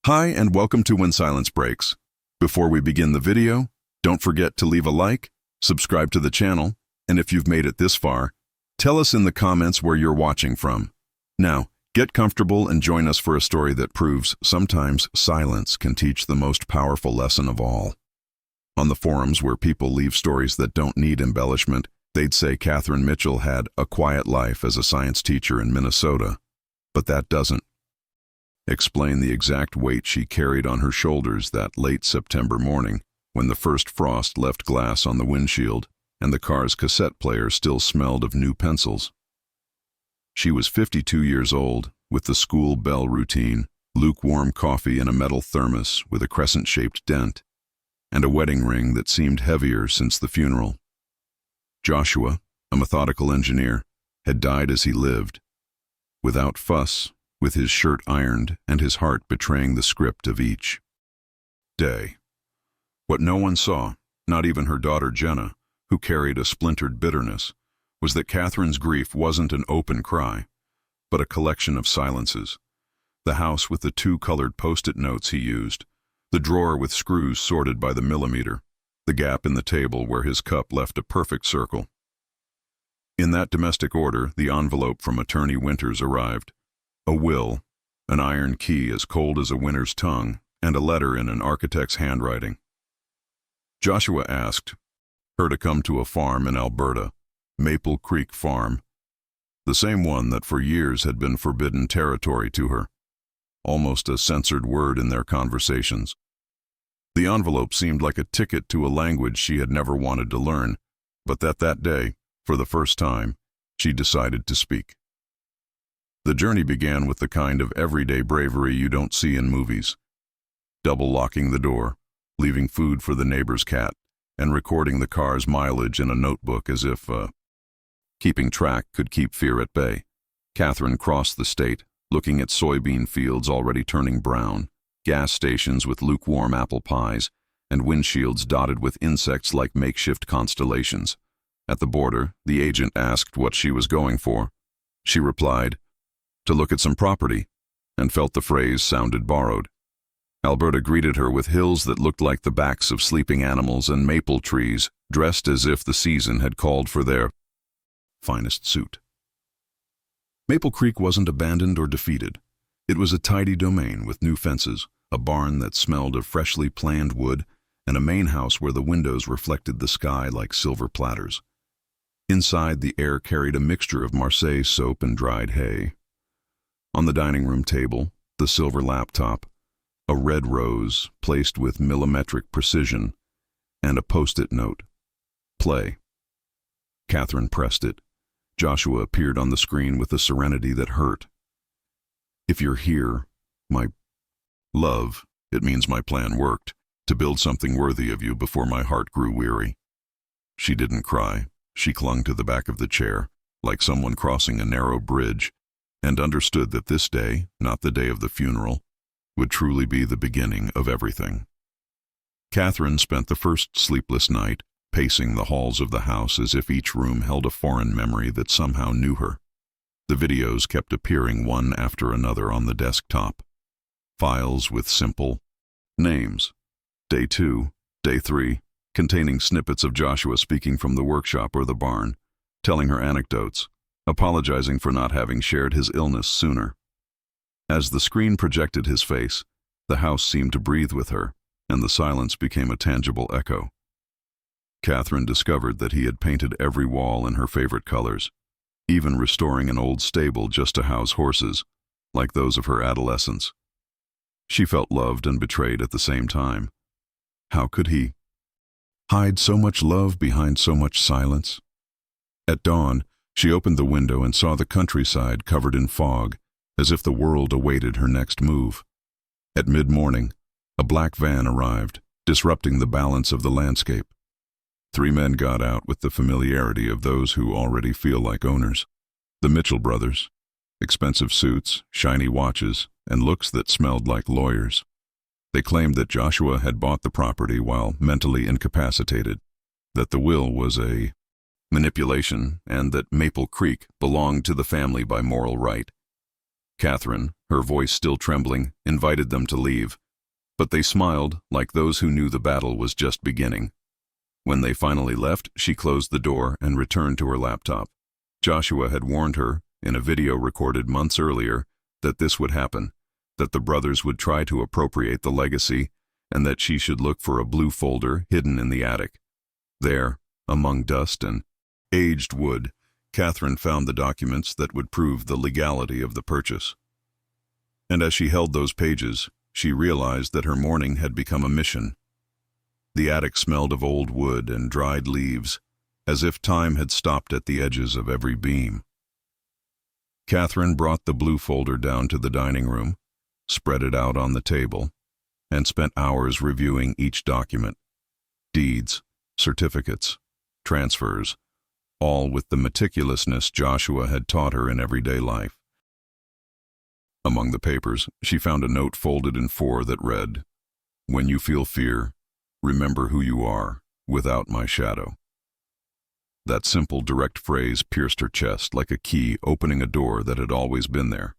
Hi and welcome to When Silence Breaks. Before we begin the video, don't forget to leave a like, subscribe to the channel, and if you've made it this far, tell us in the comments where you're watching from. Now, get comfortable and join us for a story that proves sometimes silence can teach the most powerful lesson of all. On the forums where people leave stories that don't need embellishment, they'd say Catherine Mitchell had a quiet life as a science teacher in Minnesota, but that doesn't explain the exact weight she carried on her shoulders that late September morning when the first frost left glass on the windshield and the car's cassette player still smelled of new pencils. She was 52 years old, with the school bell routine, lukewarm coffee in a metal thermos with a crescent-shaped dent, and a wedding ring that seemed heavier since the funeral. Joshua, a methodical engineer, had died as he lived, without fuss, with his shirt ironed and his heart betraying the script of each day. What no one saw, not even her daughter Jenna, who carried a splintered bitterness, was that Catherine's grief wasn't an open cry, but a collection of silences. The house with the two colored post-it notes he used, the drawer with screws sorted by the millimeter, the gap in the table where his cup left a perfect circle. In that domestic order, the envelope from Attorney Winters arrived. A will, an iron key as cold as a winter's tongue, and a letter in an architect's handwriting. Joshua asked her to come to a farm in Alberta, Maple Creek Farm, the same one that for years had been forbidden territory to her, almost a censored word in their conversations. The envelope seemed like a ticket to a language she had never wanted to learn, but that day, for the first time, she decided to speak. The journey began with the kind of everyday bravery you don't see in movies. Double locking the door, leaving food for the neighbor's cat, and recording the car's mileage in a notebook as if keeping track could keep fear at bay. Catherine crossed the state, looking at soybean fields already turning brown, gas stations with lukewarm apple pies, and windshields dotted with insects like makeshift constellations. At the border, the agent asked what she was going for. She replied, to look at some property, and felt the phrase sounded borrowed. Alberta greeted her with hills that looked like the backs of sleeping animals and maple trees, dressed as if the season had called for their finest suit. Maple Creek wasn't abandoned or defeated. It was a tidy domain with new fences, a barn that smelled of freshly planed wood, and a main house where the windows reflected the sky like silver platters. Inside, the air carried a mixture of Marseille soap and dried hay. On the dining room table, the silver laptop, a red rose placed with millimetric precision, and a post-it note. Play. Catherine pressed it. Joshua appeared on the screen with a serenity that hurt. If you're here, my love, it means my plan worked, to build something worthy of you before my heart grew weary. She didn't cry. She clung to the back of the chair, like someone crossing a narrow bridge, and understood that this day, not the day of the funeral, would truly be the beginning of everything. Catherine spent the first sleepless night pacing the halls of the house as if each room held a foreign memory that somehow knew her. The videos kept appearing one after another on the desktop. Files with simple names. Day 2, Day 3, containing snippets of Joshua speaking from the workshop or the barn, telling her anecdotes, apologizing for not having shared his illness sooner. As the screen projected his face, the house seemed to breathe with her, and the silence became a tangible echo. Catherine discovered that he had painted every wall in her favorite colors, even restoring an old stable just to house horses, like those of her adolescence. She felt loved and betrayed at the same time. How could he hide so much love behind so much silence? At dawn, she opened the window and saw the countryside covered in fog, as if the world awaited her next move. At mid-morning, a black van arrived, disrupting the balance of the landscape. 3 men got out with the familiarity of those who already feel like owners. The Mitchell brothers, expensive suits, shiny watches, and looks that smelled like lawyers. They claimed that Joshua had bought the property while mentally incapacitated, that the will was a manipulation, and that Maple Creek belonged to the family by moral right. Catherine, her voice still trembling, invited them to leave, but they smiled like those who knew the battle was just beginning. When they finally left, she closed the door and returned to her laptop. Joshua had warned her, in a video recorded months earlier, that this would happen, that the brothers would try to appropriate the legacy, and that she should look for a blue folder hidden in the attic. There, among dust and aged wood, Catherine found the documents that would prove the legality of the purchase. And as she held those pages, she realized that her mourning had become a mission. The attic smelled of old wood and dried leaves, as if time had stopped at the edges of every beam. Catherine brought the blue folder down to the dining room, spread it out on the table, and spent hours reviewing each document. Deeds, certificates, transfers, all with the meticulousness Joshua had taught her in everyday life. Among the papers, she found a note folded in 4 that read, "When you feel fear, remember who you are, without my shadow." That simple, direct phrase pierced her chest like a key opening a door that had always been there.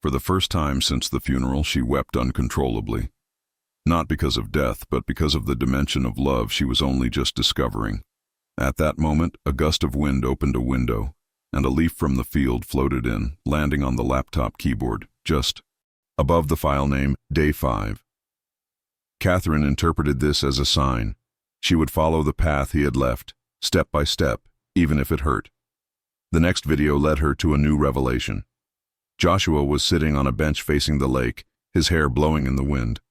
For the first time since the funeral, she wept uncontrollably. Not because of death, but because of the dimension of love she was only just discovering. At that moment, a gust of wind opened a window, and a leaf from the field floated in, landing on the laptop keyboard, just above the file name, Day 5. Catherine interpreted this as a sign. She would follow the path he had left, step by step, even if it hurt. The next video led her to a new revelation. Joshua was sitting on a bench facing the lake, his hair blowing in the wind.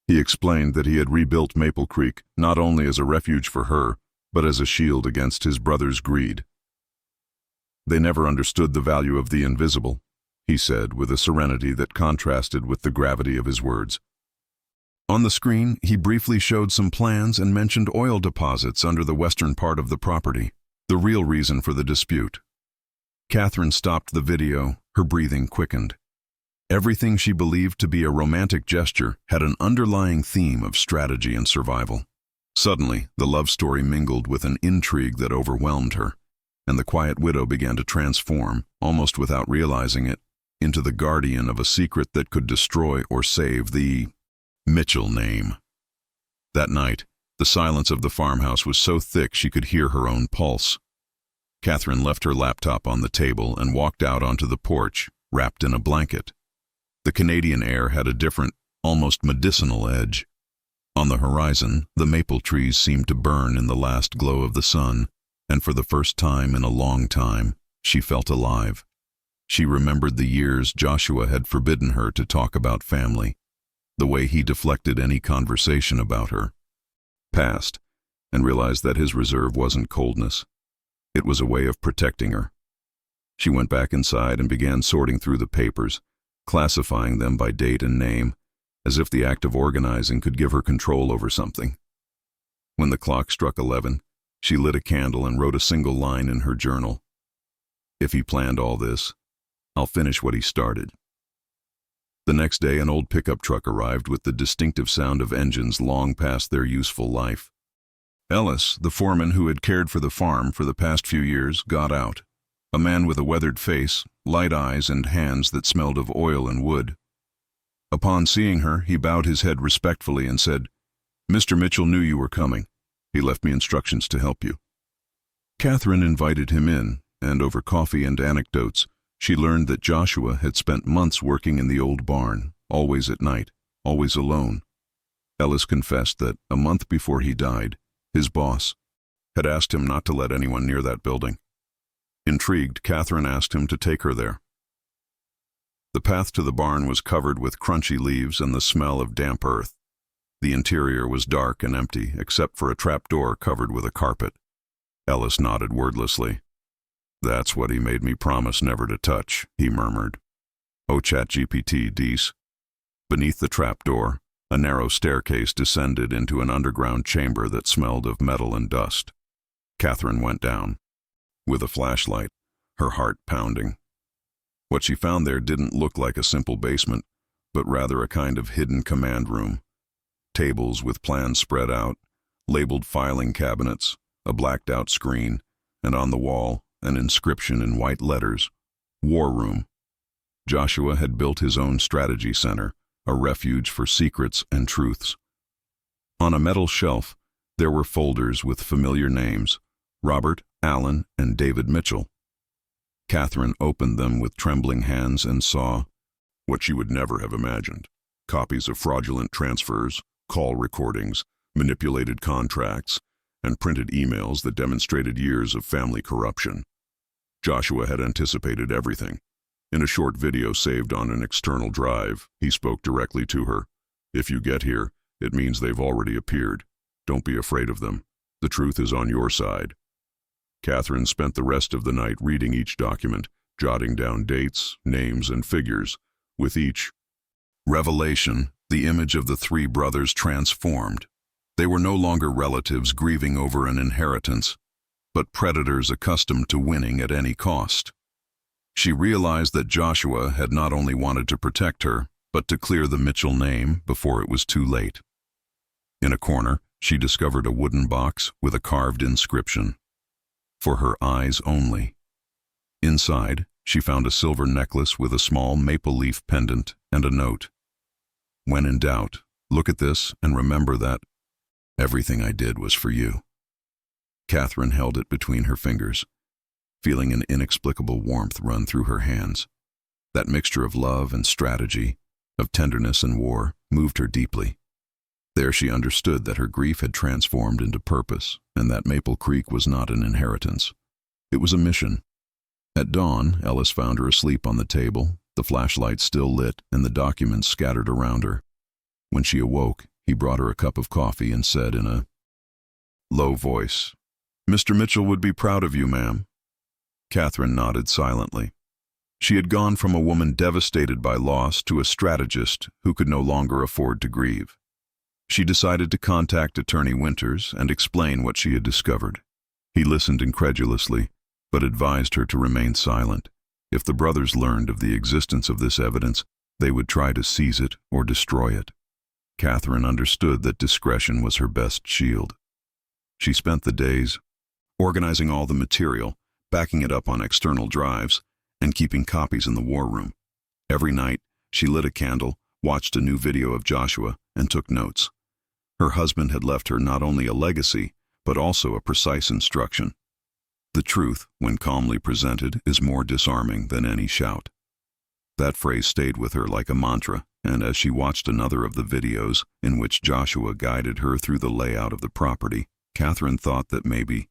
He explained that he had rebuilt Maple Creek not only as a refuge for her, but as a shield against his brother's greed. "They never understood the value of the invisible," he said with a serenity that contrasted with the gravity of his words. On the screen, he briefly showed some plans and mentioned oil deposits under the western part of the property, the real reason for the dispute. Catherine stopped the video, her breathing quickened. Everything she believed to be a romantic gesture had an underlying theme of strategy and survival. Suddenly, the love story mingled with an intrigue that overwhelmed her, and the quiet widow began to transform, almost without realizing it, into the guardian of a secret that could destroy or save the Mitchell name. That night, the silence of the farmhouse was so thick she could hear her own pulse. Catherine left her laptop on the table and walked out onto the porch, wrapped in a blanket. The Canadian air had a different, almost medicinal edge. On the horizon, the maple trees seemed to burn in the last glow of the sun, and for the first time in a long time, she felt alive. She remembered the years Joshua had forbidden her to talk about family, the way he deflected any conversation about her. Passed, and realized that his reserve wasn't coldness. It was a way of protecting her. She went back inside and began sorting through the papers, classifying them by date and name, as if the act of organizing could give her control over something. When the clock struck 11, she lit a candle and wrote a single line in her journal. "If he planned all this, I'll finish what he started." The next day, an old pickup truck arrived with the distinctive sound of engines long past their useful life. Ellis, the foreman who had cared for the farm for the past few years, got out. A man with a weathered face, light eyes, and hands that smelled of oil and wood. Upon seeing her, he bowed his head respectfully and said, "Mr. Mitchell knew you were coming. He left me instructions to help you." Catherine invited him in, and over coffee and anecdotes, she learned that Joshua had spent months working in the old barn, always at night, always alone. Ellis confessed that a month before he died, his boss had asked him not to let anyone near that building. Intrigued, Catherine asked him to take her there. The path to the barn was covered with crunchy leaves and the smell of damp earth. The interior was dark and empty, except for a trapdoor covered with a carpet. Ellis nodded wordlessly. "That's what he made me promise never to touch," he murmured. "Oh, ChatGPT, Dees." Beneath the trapdoor, a narrow staircase descended into an underground chamber that smelled of metal and dust. Catherine went down. With a flashlight, her heart pounding. What she found there didn't look like a simple basement, but rather a kind of hidden command room. Tables with plans spread out, labeled filing cabinets, a blacked-out screen, and on the wall, an inscription in white letters, "War Room." Joshua had built his own strategy center, a refuge for secrets and truths. On a metal shelf, there were folders with familiar names: Robert, Allen, and David Mitchell. Catherine opened them with trembling hands and saw what she would never have imagined: copies of fraudulent transfers, call recordings, manipulated contracts, and printed emails that demonstrated years of family corruption. Joshua had anticipated everything. In a short video saved on an external drive, he spoke directly to her. "If you get here, it means they've already appeared. Don't be afraid of them. The truth is on your side." Catherine spent the rest of the night reading each document, jotting down dates, names, and figures. With each revelation, the image of the three brothers transformed. They were no longer relatives grieving over an inheritance, but predators accustomed to winning at any cost. She realized that Joshua had not only wanted to protect her, but to clear the Mitchell name before it was too late. In a corner, she discovered a wooden box with a carved inscription: "For her eyes only." Inside, she found a silver necklace with a small maple leaf pendant and a note: "When in doubt, look at this and remember that everything I did was for you." Catherine held it between her fingers, feeling an inexplicable warmth run through her hands. That mixture of love and strategy, of tenderness and war, moved her deeply. There she understood that her grief had transformed into purpose, and that Maple Creek was not an inheritance. It was a mission. At dawn, Ellis found her asleep on the table, the flashlight still lit and the documents scattered around her. When she awoke, he brought her a cup of coffee and said in a low voice, "Mr. Mitchell would be proud of you, ma'am." Catherine nodded silently. She had gone from a woman devastated by loss to a strategist who could no longer afford to grieve. She decided to contact Attorney Winters and explain what she had discovered. He listened incredulously, but advised her to remain silent. If the brothers learned of the existence of this evidence, they would try to seize it or destroy it. Catherine understood that discretion was her best shield. She spent the days organizing all the material, backing it up on external drives, and keeping copies in the war room. Every night, she lit a candle, watched a new video of Joshua, and took notes. Her husband had left her not only a legacy, but also a precise instruction: "The truth, when calmly presented, is more disarming than any shout." That phrase stayed with her like a mantra, and as she watched another of the videos in which Joshua guided her through the layout of the property, Catherine thought that maybe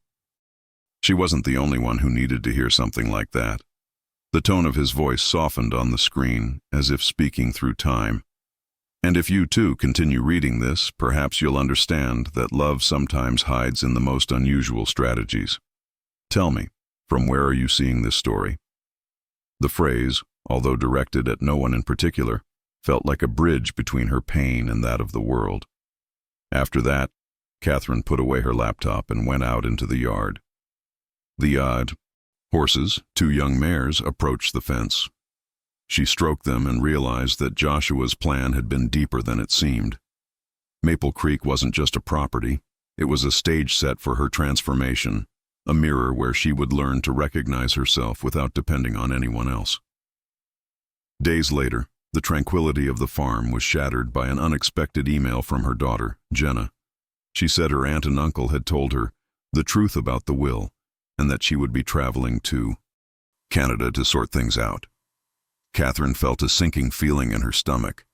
she wasn't the only one who needed to hear something like that. The tone of his voice softened on the screen, as if speaking through time. "And if you too continue reading this, perhaps you'll understand that love sometimes hides in the most unusual strategies. Tell me, from where are you seeing this story?" The phrase, although directed at no one in particular, felt like a bridge between her pain and that of the world. After that, Catherine put away her laptop and went out into the yard. The odd horses, 2 young mares, approached the fence. She stroked them and realized that Joshua's plan had been deeper than it seemed. Maple Creek wasn't just a property, it was a stage set for her transformation, a mirror where she would learn to recognize herself without depending on anyone else. Days later, the tranquility of the farm was shattered by an unexpected email from her daughter, Jenna. She said her aunt and uncle had told her the truth about the will, and that she would be traveling to Canada to sort things out. Catherine felt a sinking feeling in her stomach.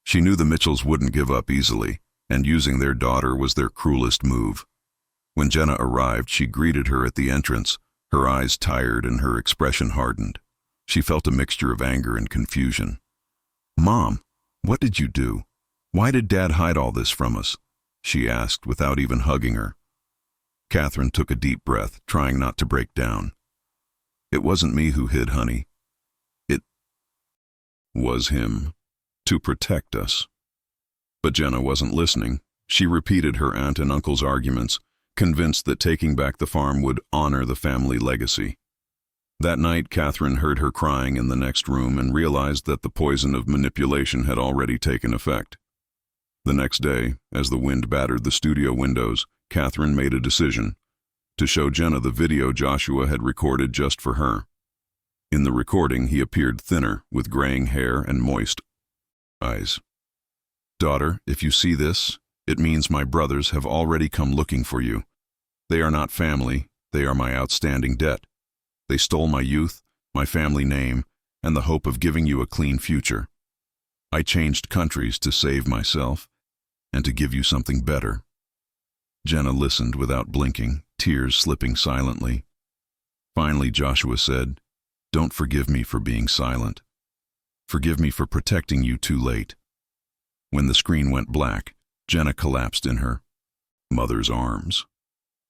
She knew the Mitchells wouldn't give up easily, and using their daughter was their cruelest move. When Jenna arrived, she greeted her at the entrance, her eyes tired and her expression hardened. She felt a mixture of anger and confusion. "Mom, what did you do? Why did Dad hide all this from us?" she asked without even hugging her. Catherine took a deep breath, trying not to break down. "It wasn't me who hid, honey. It was him, to protect us." But Jenna wasn't listening. She repeated her aunt and uncle's arguments, convinced that taking back the farm would honor the family legacy. That night, Catherine heard her crying in the next room and realized that the poison of manipulation had already taken effect. The next day, as the wind battered the studio windows, Catherine made a decision: to show Jenna the video Joshua had recorded just for her. In the recording, he appeared thinner, with graying hair and moist eyes. "Daughter, if you see this, it means my brothers have already come looking for you. They are not family, they are my outstanding debt. They stole my youth, my family name, and the hope of giving you a clean future. I changed countries to save myself and to give you something better." Jenna listened without blinking, tears slipping silently. Finally, Joshua said, "Don't forgive me for being silent. Forgive me for protecting you too late." When the screen went black, Jenna collapsed in her mother's arms.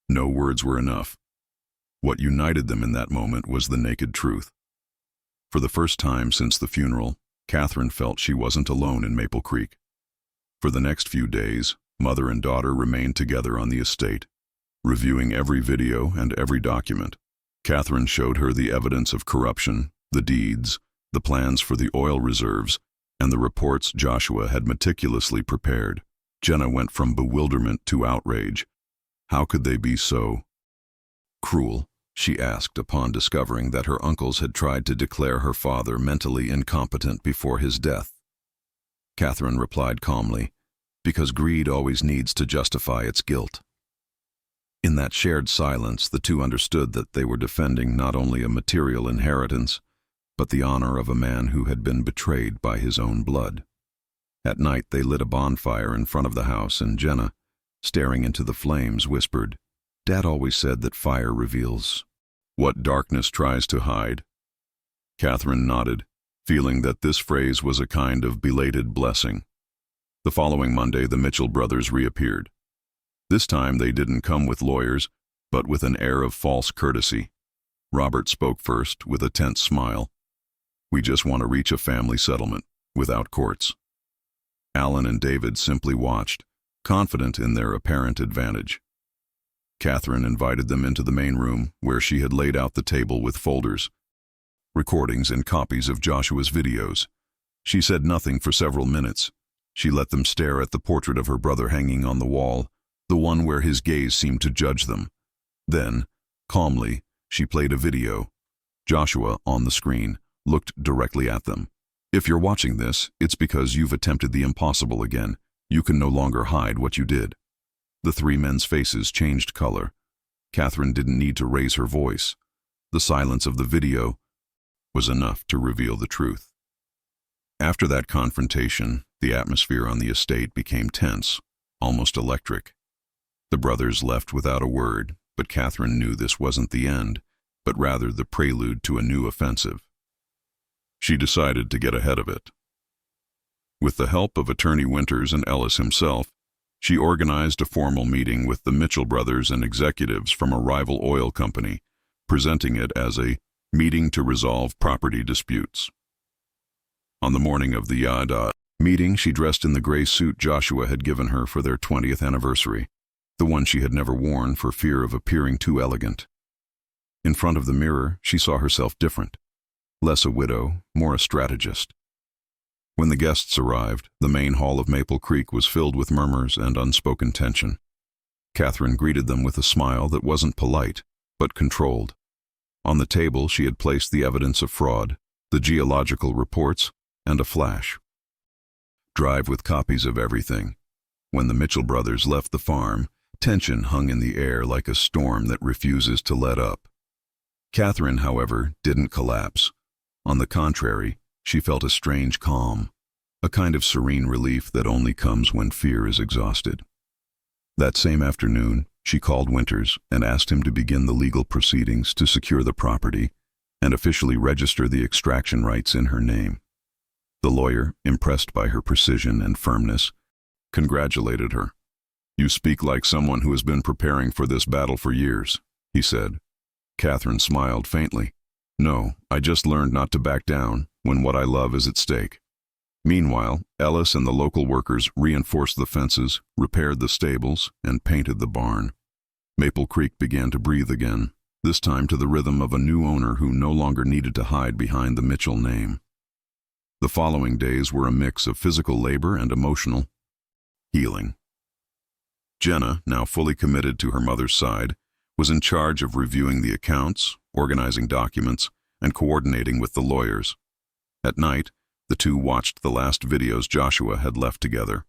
No words were enough. What united them in that moment was the naked truth. For the first time since the funeral, Catherine felt she wasn't alone in Maple Creek. For the next few days, mother and daughter remained together on the estate, reviewing every video and every document. Catherine showed her the evidence of corruption, the deeds, the plans for the oil reserves, and the reports Joshua had meticulously prepared. Jenna went from bewilderment to outrage. How could they be so cruel? She asked upon discovering that her uncles had tried to declare her father mentally incompetent before his death. Catherine replied calmly, "Because greed always needs to justify its guilt." In that shared silence, the two understood that they were defending not only a material inheritance, but the honor of a man who had been betrayed by his own blood. At night they lit a bonfire in front of the house, and Jenna, staring into the flames, whispered, "Dad always said that fire reveals what darkness tries to hide." Catherine nodded, feeling that this phrase was a kind of belated blessing. The following Monday, the Mitchell brothers reappeared. This time they didn't come with lawyers, but with an air of false courtesy. Robert spoke first, with a tense smile. "We just want to reach a family settlement, without courts." Alan and David simply watched, confident in their apparent advantage. Catherine invited them into the main room, where she had laid out the table with folders, recordings and copies of Joshua's videos. She said nothing for several minutes. She let them stare at the portrait of her brother hanging on the wall, the one where his gaze seemed to judge them. Then, calmly, she played a video. Joshua, on the screen, looked directly at them. "If you're watching this, it's because you've attempted the impossible again. You can no longer hide what you did." The three men's faces changed color. Catherine didn't need to raise her voice. The silence of the video was enough to reveal the truth. After that confrontation, the atmosphere on the estate became tense, almost electric. The brothers left without a word, but Catherine knew this wasn't the end, but rather the prelude to a new offensive. She decided to get ahead of it. With the help of Attorney Winters and Ellis himself, she organized a formal meeting with the Mitchell brothers and executives from a rival oil company, presenting it as a meeting to resolve property disputes. On the morning of the Yada meeting, she dressed in the gray suit Joshua had given her for their 20th anniversary, the one she had never worn for fear of appearing too elegant. In front of the mirror, she saw herself different, less a widow, more a strategist. When the guests arrived, the main hall of Maple Creek was filled with murmurs and unspoken tension. Catherine greeted them with a smile that wasn't polite, but controlled. On the table, she had placed the evidence of fraud, the geological reports, and a flash drive with copies of everything. When the Mitchell brothers left the farm, tension hung in the air like a storm that refuses to let up. Catherine, however, didn't collapse. On the contrary, she felt a strange calm, a kind of serene relief that only comes when fear is exhausted. That same afternoon, she called Winters and asked him to begin the legal proceedings to secure the property and officially register the extraction rights in her name. The lawyer, impressed by her precision and firmness, congratulated her. "You speak like someone who has been preparing for this battle for years," he said. Catherine smiled faintly. "No, I just learned not to back down when what I love is at stake." Meanwhile, Ellis and the local workers reinforced the fences, repaired the stables, and painted the barn. Maple Creek began to breathe again, this time to the rhythm of a new owner who no longer needed to hide behind the Mitchell name. The following days were a mix of physical labor and emotional healing. Jenna, now fully committed to her mother's side, was in charge of reviewing the accounts, organizing documents, and coordinating with the lawyers. At night, the two watched the last videos Joshua had left together.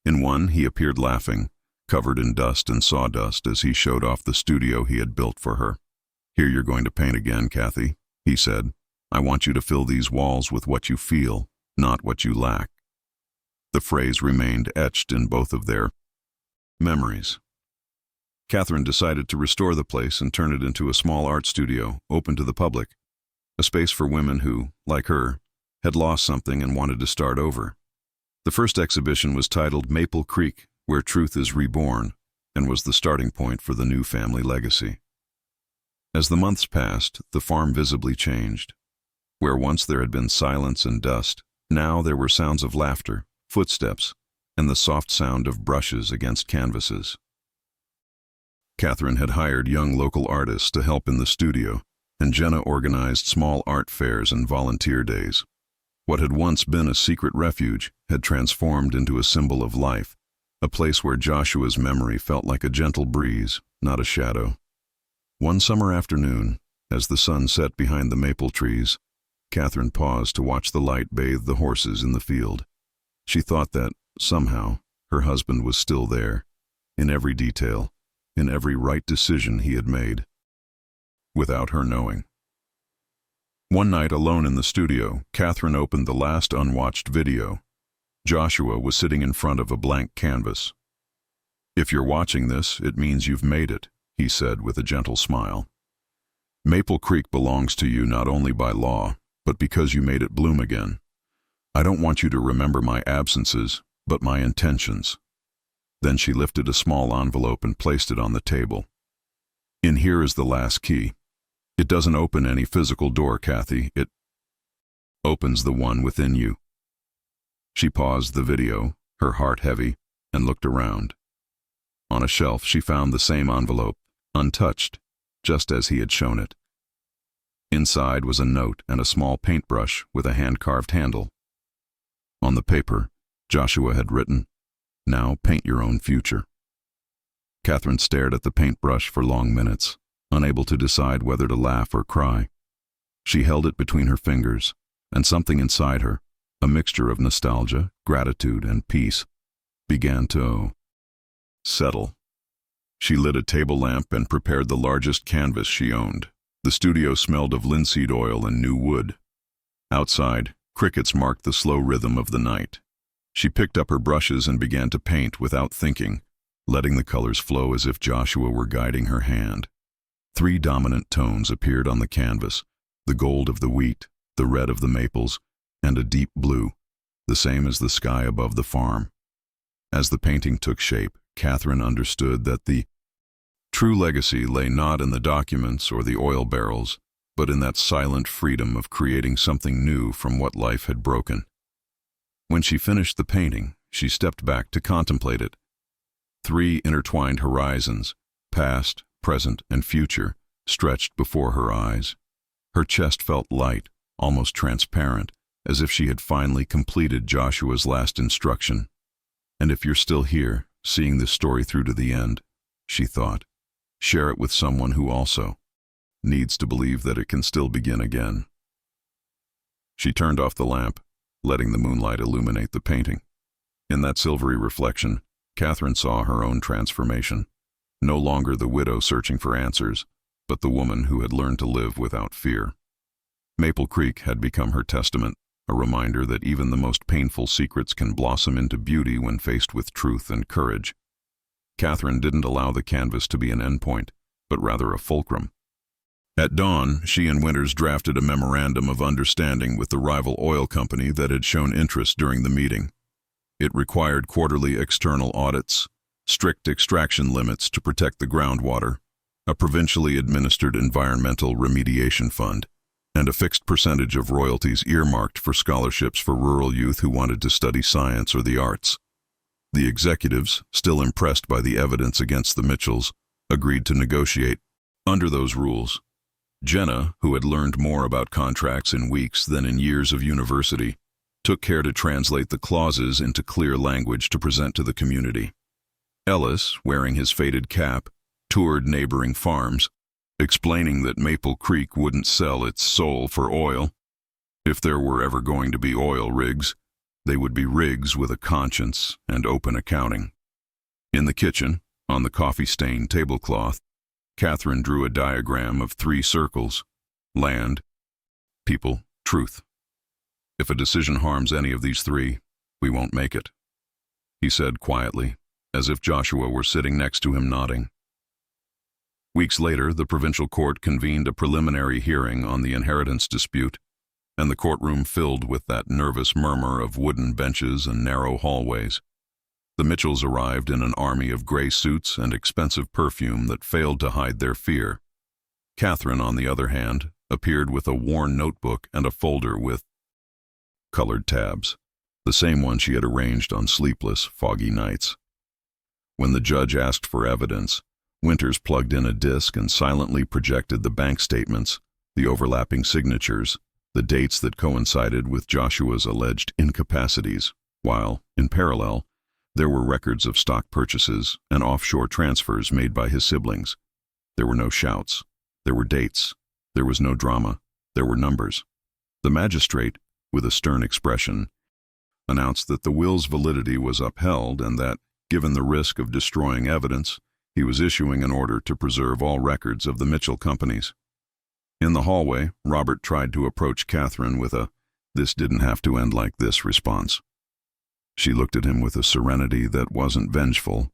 In one, he appeared laughing, covered in dust and sawdust as he showed off the studio he had built for her. "Here you're going to paint again, Kathy," he said. "I want you to fill these walls with what you feel, not what you lack." The phrase remained etched in both of their memories. Catherine decided to restore the place and turn it into a small art studio open to the public, a space for women who, like her, had lost something and wanted to start over. The first exhibition was titled Maple Creek, Where Truth is Reborn, and was the starting point for the new family legacy. As the months passed, the farm visibly changed. Where once there had been silence and dust, now there were sounds of laughter, footsteps, and the soft sound of brushes against canvases. Catherine had hired young local artists to help in the studio, and Jenna organized small art fairs and volunteer days. What had once been a secret refuge had transformed into a symbol of life, a place where Joshua's memory felt like a gentle breeze, not a shadow. One summer afternoon, as the sun set behind the maple trees, Catherine paused to watch the light bathe the horses in the field. She thought that, somehow, her husband was still there, in every detail, in every right decision he had made, without her knowing. One night, alone in the studio, Catherine opened the last unwatched video. Joshua was sitting in front of a blank canvas. "If you're watching this, it means you've made it," he said with a gentle smile. "Maple Creek belongs to you not only by law, but because you made it bloom again. I don't want you to remember my absences, but my intentions." Then she lifted a small envelope and placed it on the table. "In here is the last key. It doesn't open any physical door, Kathy. It opens the one within you." She paused the video, her heart heavy, and looked around. On a shelf, she found the same envelope, untouched, just as he had shown it. Inside was a note and a small paintbrush with a hand-carved handle. On the paper, Joshua had written, "Now paint your own future." Catherine stared at the paintbrush for long minutes, unable to decide whether to laugh or cry. She held it between her fingers, and something inside her, a mixture of nostalgia, gratitude, and peace, began to settle. She lit a table lamp and prepared the largest canvas she owned. The studio smelled of linseed oil and new wood. Outside, crickets marked the slow rhythm of the night. She picked up her brushes and began to paint without thinking, letting the colors flow as if Joshua were guiding her hand. 3 dominant tones appeared on the canvas, the gold of the wheat, the red of the maples, and a deep blue, the same as the sky above the farm. As the painting took shape, Catherine understood that the true legacy lay not in the documents or the oil barrels, but in that silent freedom of creating something new from what life had broken. When she finished the painting, she stepped back to contemplate it. 3 intertwined horizons, past, present, and future, stretched before her eyes. Her chest felt light, almost transparent, as if she had finally completed Joshua's last instruction. "And if you're still here, seeing this story through to the end," she thought, "share it with someone who also needs to believe that it can still begin again." She turned off the lamp, letting the moonlight illuminate the painting. In that silvery reflection, Catherine saw her own transformation. No longer the widow searching for answers, but the woman who had learned to live without fear. Maple Creek had become her testament, a reminder that even the most painful secrets can blossom into beauty when faced with truth and courage. Catherine didn't allow the canvas to be an endpoint, but rather a fulcrum. At dawn, she and Winters drafted a memorandum of understanding with the rival oil company that had shown interest during the meeting. It required quarterly external audits, strict extraction limits to protect the groundwater, a provincially administered environmental remediation fund, and a fixed percentage of royalties earmarked for scholarships for rural youth who wanted to study science or the arts. The executives, still impressed by the evidence against the Mitchells, agreed to negotiate under those rules. Jenna, who had learned more about contracts in weeks than in years of university, took care to translate the clauses into clear language to present to the community. Ellis, wearing his faded cap, toured neighboring farms, explaining that Maple Creek wouldn't sell its soul for oil. If there were ever going to be oil rigs, they would be rigs with a conscience and open accounting. In the kitchen, on the coffee-stained tablecloth, Catherine drew a diagram of 3 circles: land, people, truth. If a decision harms any of these 3, we won't make it, he said quietly, as if Joshua were sitting next to him nodding. Weeks later, the provincial court convened a preliminary hearing on the inheritance dispute, and the courtroom filled with that nervous murmur of wooden benches and narrow hallways. The Mitchells arrived in an army of gray suits and expensive perfume that failed to hide their fear. Catherine, on the other hand, appeared with a worn notebook and a folder with colored tabs, the same one she had arranged on sleepless, foggy nights. When the judge asked for evidence, Winters plugged in a disk and silently projected the bank statements, the overlapping signatures, the dates that coincided with Joshua's alleged incapacities, while, in parallel, there were records of stock purchases and offshore transfers made by his siblings. There were no shouts. There were dates. There was no drama. There were numbers. The magistrate, with a stern expression, announced that the will's validity was upheld and that, given the risk of destroying evidence, he was issuing an order to preserve all records of the Mitchell companies. In the hallway, Robert tried to approach Catherine with a "this didn't have to end like this" response. She looked at him with a serenity that wasn't vengeful,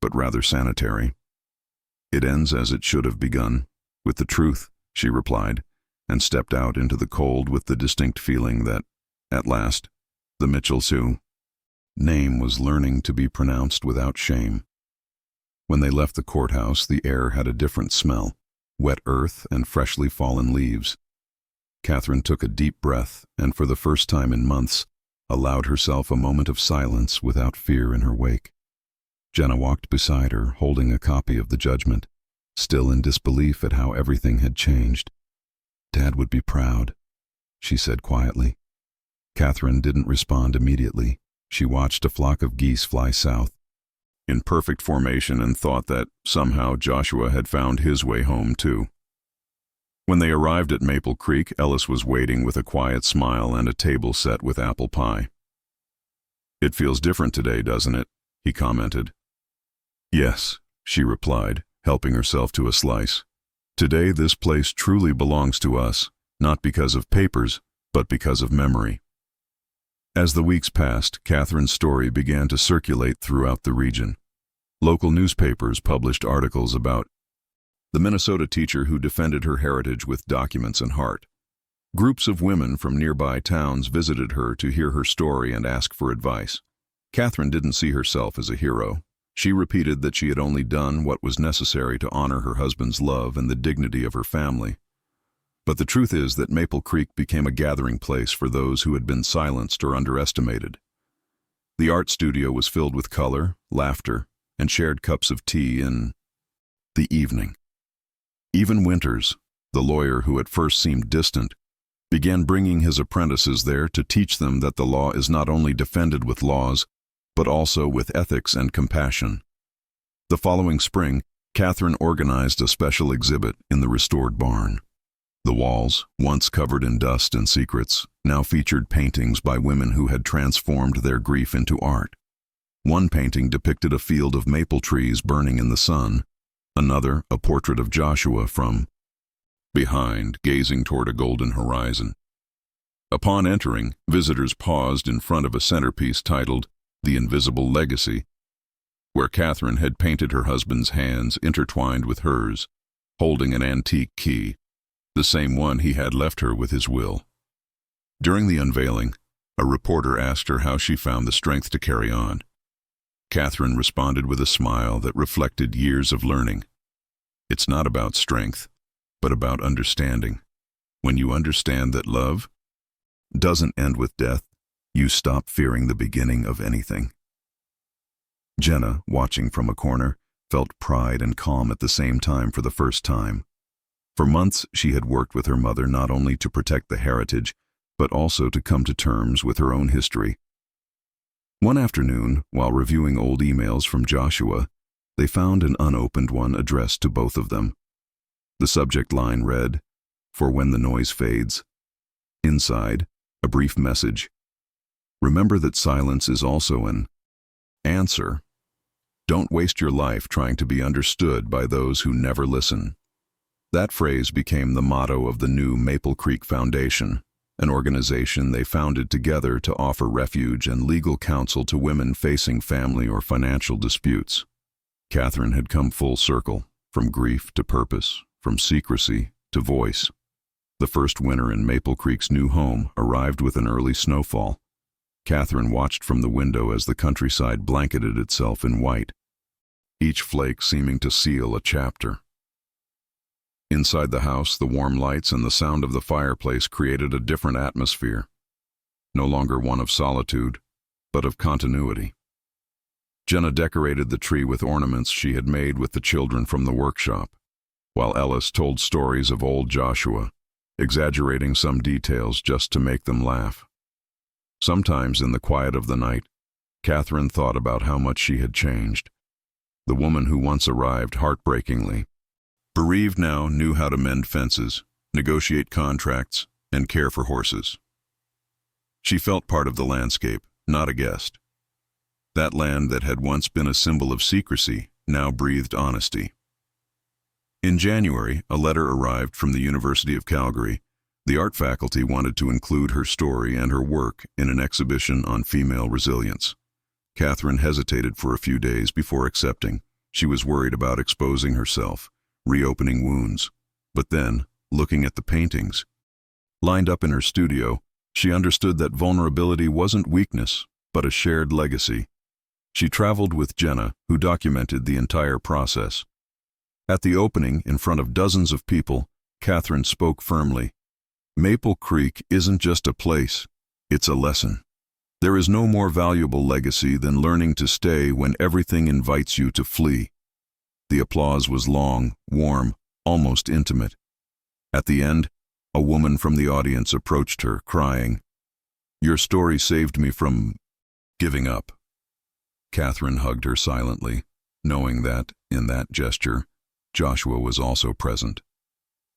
but rather sanitary. "It ends as it should have begun, with the truth," she replied, and stepped out into the cold with the distinct feeling that, at last, the Mitchells' name was learning to be pronounced without shame. When they left the courthouse, the air had a different smell: wet earth and freshly fallen leaves. Catherine took a deep breath and, for the first time in months, allowed herself a moment of silence without fear in her wake. Jenna walked beside her, holding a copy of the judgment, still in disbelief at how everything had changed. "Dad would be proud," she said quietly. Catherine didn't respond immediately. She watched a flock of geese fly south, in perfect formation, and thought that, somehow, Joshua had found his way home, too. When they arrived at Maple Creek, Ellis was waiting with a quiet smile and a table set with apple pie. "It feels different today, doesn't it?" he commented. "Yes," she replied, helping herself to a slice. "Today this place truly belongs to us, not because of papers, but because of memory." As the weeks passed, Catherine's story began to circulate throughout the region. Local newspapers published articles about the Minnesota teacher who defended her heritage with documents and heart. Groups of women from nearby towns visited her to hear her story and ask for advice. Catherine didn't see herself as a hero. She repeated that she had only done what was necessary to honor her husband's love and the dignity of her family. But the truth is that Maple Creek became a gathering place for those who had been silenced or underestimated. The art studio was filled with color, laughter, and shared cups of tea in the evening. Even Winters, the lawyer who at first seemed distant, began bringing his apprentices there to teach them that the law is not only defended with laws, but also with ethics and compassion. The following spring, Catherine organized a special exhibit in the restored barn. The walls, once covered in dust and secrets, now featured paintings by women who had transformed their grief into art. One painting depicted a field of maple trees burning in the sun, another a portrait of Joshua from behind, gazing toward a golden horizon. Upon entering, visitors paused in front of a centerpiece titled "The Invisible Legacy," where Catherine had painted her husband's hands intertwined with hers, holding an antique key, the same one he had left her with his will. During the unveiling, a reporter asked her how she found the strength to carry on. Catherine responded with a smile that reflected years of learning. "It's not about strength, but about understanding. When you understand that love doesn't end with death, you stop fearing the beginning of anything." Jenna, watching from a corner, felt pride and calm at the same time for the first time. For months, she had worked with her mother not only to protect the heritage, but also to come to terms with her own history. One afternoon, while reviewing old emails from Joshua, they found an unopened one addressed to both of them. The subject line read, "For when the noise fades." Inside, a brief message. Remember that silence is also an answer. Don't waste your life trying to be understood by those who never listen. That phrase became the motto of the new Maple Creek Foundation, an organization they founded together to offer refuge and legal counsel to women facing family or financial disputes. Catherine had come full circle, from grief to purpose, from secrecy to voice. The first winter in Maple Creek's new home arrived with an early snowfall. Catherine watched from the window as the countryside blanketed itself in white, each flake seeming to seal a chapter. Inside the house, the warm lights and the sound of the fireplace created a different atmosphere, no longer one of solitude, but of continuity. Jenna decorated the tree with ornaments she had made with the children from the workshop, while Ellis told stories of old Joshua, exaggerating some details just to make them laugh. Sometimes in the quiet of the night, Catherine thought about how much she had changed. The woman who once arrived heartbreakingly, bereaved now, knew how to mend fences, negotiate contracts, and care for horses. She felt part of the landscape, not a guest. That land that had once been a symbol of secrecy now breathed honesty. In January, a letter arrived from the University of Calgary. The art faculty wanted to include her story and her work in an exhibition on female resilience. Catherine hesitated for a few days before accepting. She was worried about exposing herself, reopening wounds. But then, looking at the paintings lined up in her studio, she understood that vulnerability wasn't weakness, but a shared legacy. She traveled with Jenna, who documented the entire process. At the opening, in front of dozens of people, Catherine spoke firmly. Maple Creek isn't just a place, it's a lesson. There is no more valuable legacy than learning to stay when everything invites you to flee. The applause was long, warm, almost intimate. At the end, a woman from the audience approached her, crying, "Your story saved me from giving up." Catherine hugged her silently, knowing that, in that gesture, Joshua was also present.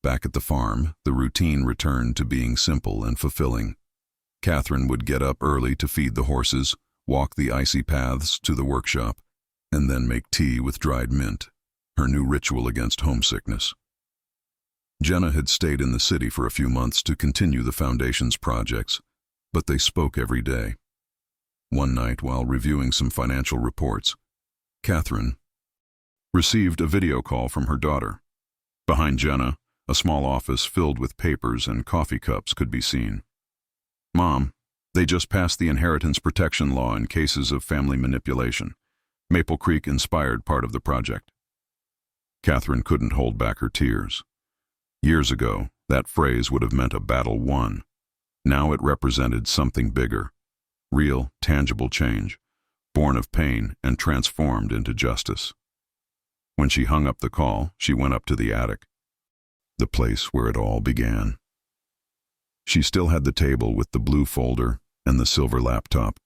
Back at the farm, the routine returned to being simple and fulfilling. Catherine would get up early to feed the horses, walk the icy paths to the workshop, and then make tea with dried mint, her new ritual against homesickness. Jenna had stayed in the city for a few months to continue the foundation's projects, but they spoke every day. One night, while reviewing some financial reports, Catherine received a video call from her daughter. Behind Jenna, a small office filled with papers and coffee cups could be seen. "Mom, they just passed the inheritance protection law in cases of family manipulation. Maple Creek inspired part of the project." Catherine couldn't hold back her tears. Years ago, that phrase would have meant a battle won. Now it represented something bigger, real, tangible change, born of pain and transformed into justice. When she hung up the call, she went up to the attic, the place where it all began. She still had the table with the blue folder and the silver laptop.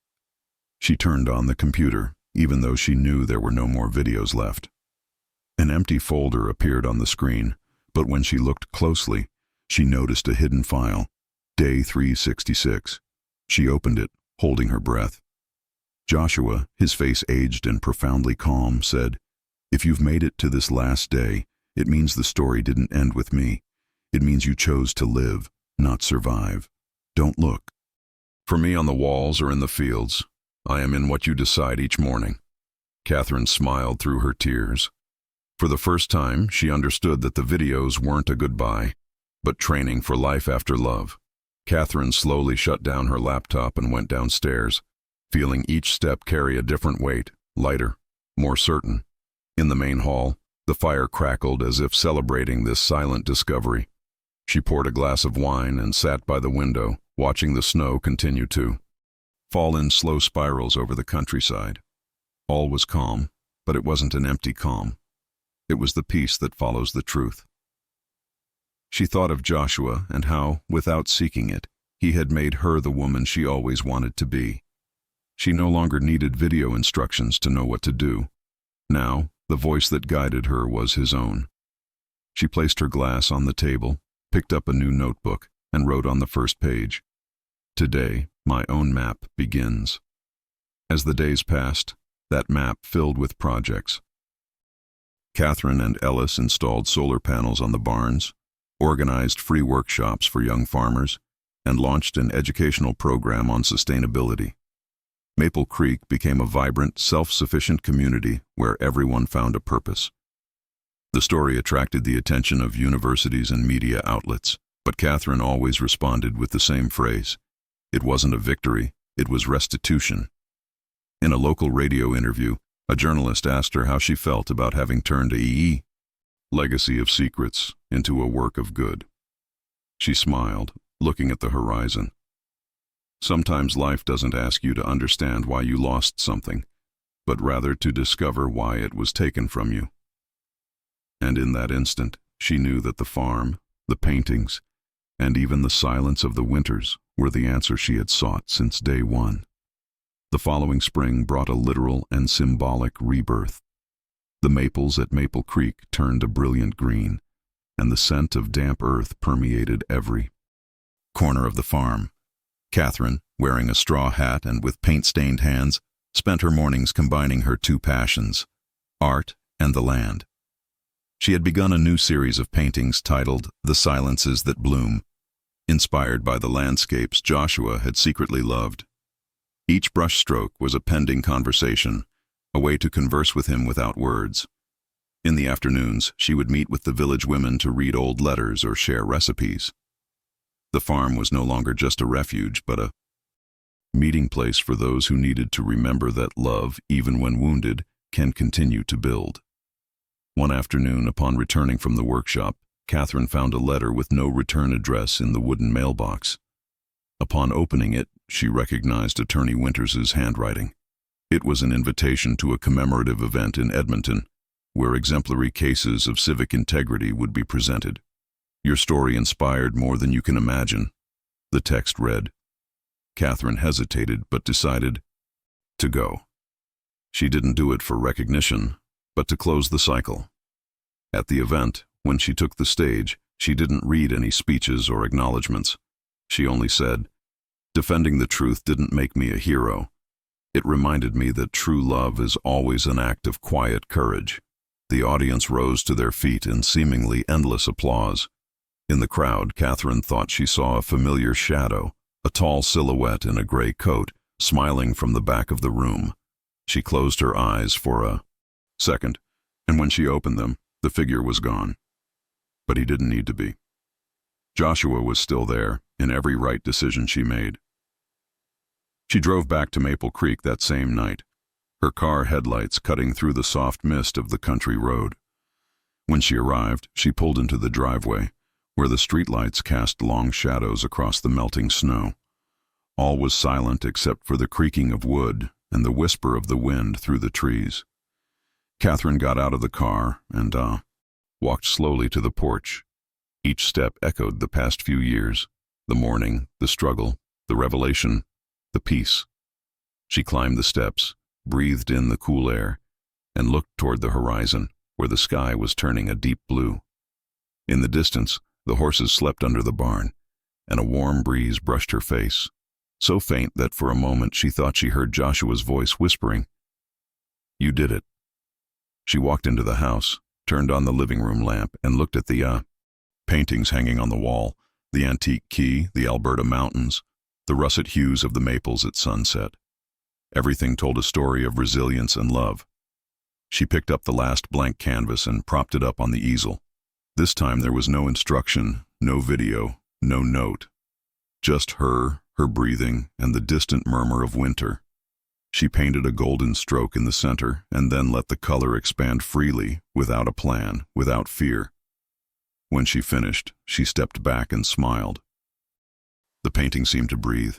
She turned on the computer, even though she knew there were no more videos left. An empty folder appeared on the screen, but when she looked closely, she noticed a hidden file, Day 366. She opened it, holding her breath. Joshua, his face aged and profoundly calm, said, "If you've made it to this last day, it means the story didn't end with me. It means you chose to live, not survive. Don't look for me on the walls or in the fields. I am in what you decide each morning." Catherine smiled through her tears. For the first time, she understood that the videos weren't a goodbye, but training for life after love. Catherine slowly shut down her laptop and went downstairs, feeling each step carry a different weight, lighter, more certain. In the main hall, the fire crackled as if celebrating this silent discovery. She poured a glass of wine and sat by the window, watching the snow continue to fall in slow spirals over the countryside. All was calm, but it wasn't an empty calm. It was the peace that follows the truth. She thought of Joshua and how, without seeking it, he had made her the woman she always wanted to be. She no longer needed video instructions to know what to do. Now, the voice that guided her was his own. She placed her glass on the table, picked up a new notebook, and wrote on the first page, "Today, my own map begins." As the days passed, that map filled with projects. Catherine and Ellis installed solar panels on the barns, organized free workshops for young farmers, and launched an educational program on sustainability. Maple Creek became a vibrant, self-sufficient community where everyone found a purpose. The story attracted the attention of universities and media outlets, but Catherine always responded with the same phrase. It wasn't a victory, it was restitution. In a local radio interview, a journalist asked her how she felt about having turned a legacy of secrets into a work of good. She smiled, looking at the horizon. Sometimes life doesn't ask you to understand why you lost something, but rather to discover why it was taken from you. And in that instant, she knew that the farm, the paintings, and even the silence of the winters were the answer she had sought since day one. The following spring brought a literal and symbolic rebirth. The maples at Maple Creek turned a brilliant green, and the scent of damp earth permeated every corner of the farm. Catherine, wearing a straw hat and with paint-stained hands, spent her mornings combining her two passions, art and the land. She had begun a new series of paintings titled The Silences That Bloom, inspired by the landscapes Joshua had secretly loved. Each brushstroke was a pending conversation, a way to converse with him without words. In the afternoons, she would meet with the village women to read old letters or share recipes. The farm was no longer just a refuge, but a meeting place for those who needed to remember that love, even when wounded, can continue to build. One afternoon, upon returning from the workshop, Catherine found a letter with no return address in the wooden mailbox. Upon opening it, she recognized Attorney Winters's handwriting. It was an invitation to a commemorative event in Edmonton, where exemplary cases of civic integrity would be presented. "Your story inspired more than you can imagine," the text read. Catherine hesitated but decided to go. She didn't do it for recognition, but to close the cycle. At the event, when she took the stage, she didn't read any speeches or acknowledgments. She only said, "Defending the truth didn't make me a hero. It reminded me that true love is always an act of quiet courage." The audience rose to their feet in seemingly endless applause. In the crowd, Catherine thought she saw a familiar shadow, a tall silhouette in a gray coat, smiling from the back of the room. She closed her eyes for a second, and when she opened them, the figure was gone. But he didn't need to be. Joshua was still there, in every right decision she made. She drove back to Maple Creek that same night, her car headlights cutting through the soft mist of the country road. When she arrived, she pulled into the driveway, where the streetlights cast long shadows across the melting snow. All was silent except for the creaking of wood and the whisper of the wind through the trees. Catherine got out of the car and walked slowly to the porch. Each step echoed the past few years, the mourning, the struggle, the revelation, the peace. She climbed the steps, breathed in the cool air, and looked toward the horizon, where the sky was turning a deep blue. In the distance, the horses slept under the barn, and a warm breeze brushed her face, so faint that for a moment she thought she heard Joshua's voice whispering, "You did it." She walked into the house, turned on the living room lamp, and looked at the paintings hanging on the wall, the antique key, the Alberta mountains, the russet hues of the maples at sunset. Everything told a story of resilience and love. She picked up the last blank canvas and propped it up on the easel. This time there was no instruction, no video, no note. Just her breathing, and the distant murmur of winter. She painted a golden stroke in the center and then let the color expand freely, without a plan, without fear. When she finished, she stepped back and smiled. The painting seemed to breathe.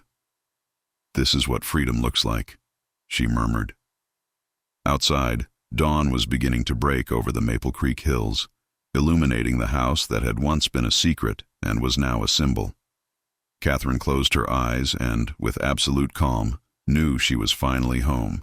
"This is what freedom looks like," she murmured. Outside, dawn was beginning to break over the Maple Creek hills, illuminating the house that had once been a secret and was now a symbol. Catherine closed her eyes and, with absolute calm, knew she was finally home.